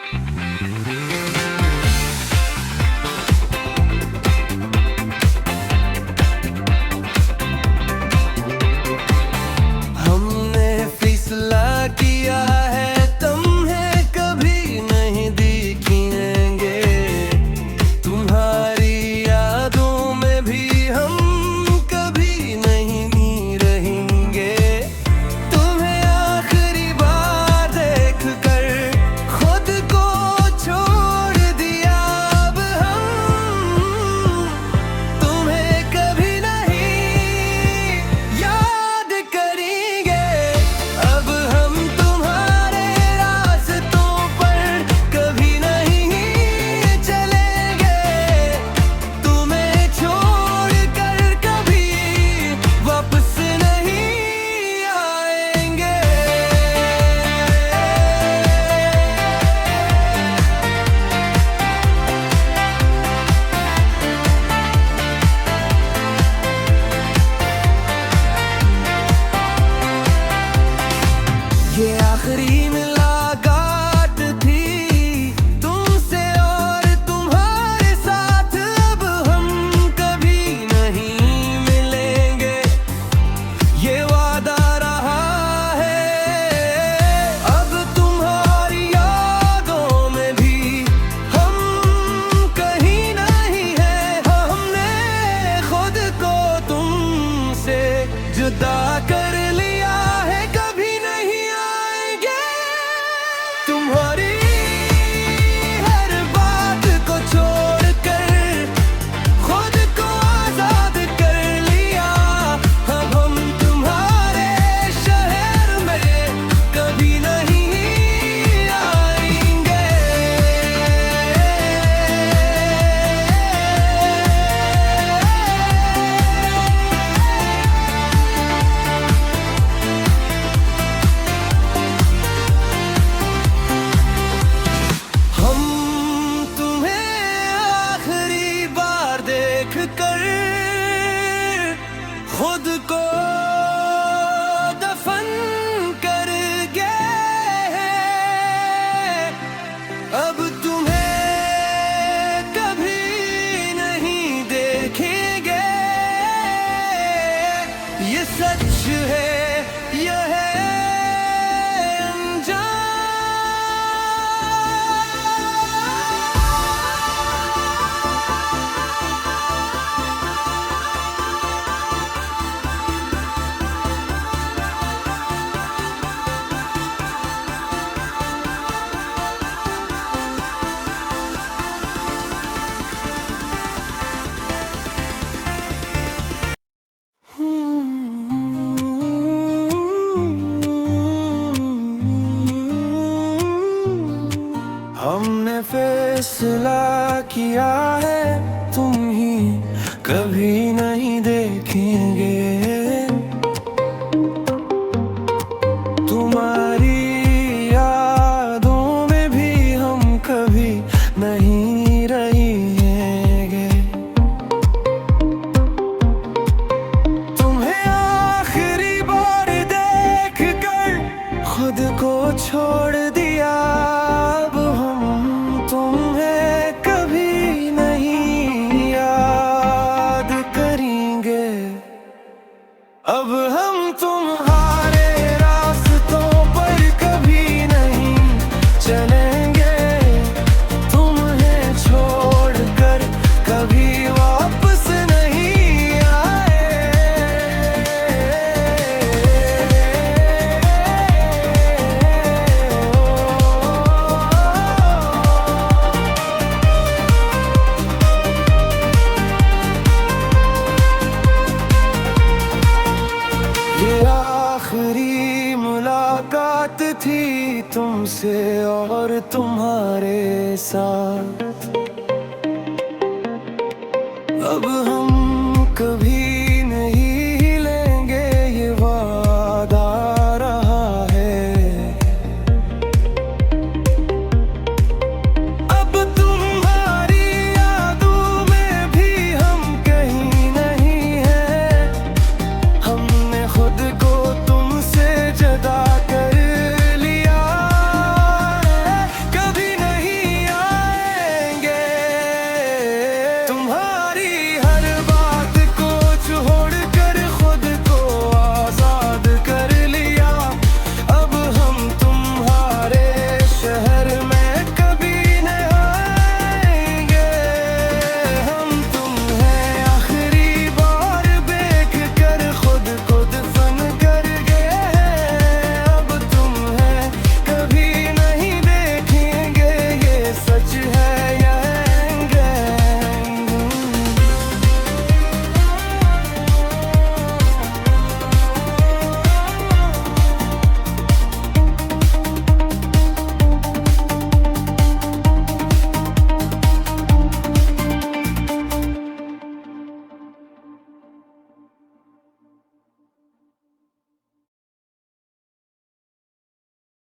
हमने फैसला किया है तुम्हें कभी नहीं दिखेंगे, तुम्हारी यादों में भी हम कभी नहीं रहेंगे। तुम्हें आखिरी बार देख कर खुद को छोड़ दिया, अब हम तुम्हें कभी नहीं याद करेंगे। अब हम तुम्हारे रास्तों पर कभी नहीं चलेंगे, तुम्हें छोड़ कर कभी वापस नहीं आएंगे। ये आखिरी मुलाकात थी तुमसे और तुम्हारे साथ, अब हम कभी नहीं मिलेंगे, ये वादा रहा है। अब तुम्हारी यादों में भी हम कहीं नहीं हैं, हमने खुद को तुमसे जुदा कर लिया है, कभी नहीं आएंगे। तुम्हारी हर बात को छोड़कर खुद को आजाद कर लिया, अब हम तुम्हारे शहर में कभी नहीं आएंगे। हम तुम्हें आखिरी बार देख कर खुद को दफन कर गए, अब तुम्हें कभी नहीं देखेंगे। ये सच है, यह है हमने फैसला किया है तुम ही कभी नहीं देखेंगे, तुम्हारी यादों में भी हम कभी नहीं रहेंगे। तुम्हें आखिरी बार देख कर खुद को छोड़ दिया, अब हम तुम्हें कभी नहीं याद करेंगे। अब हम तुम्हारे रास्तों पर कभी नहीं चलेंगे, तुम्हें छोड़ कर कभी वापस नहीं ये आखिरी मुलाकात थी तुमसे और तुम्हारे साथ, अब हम कभी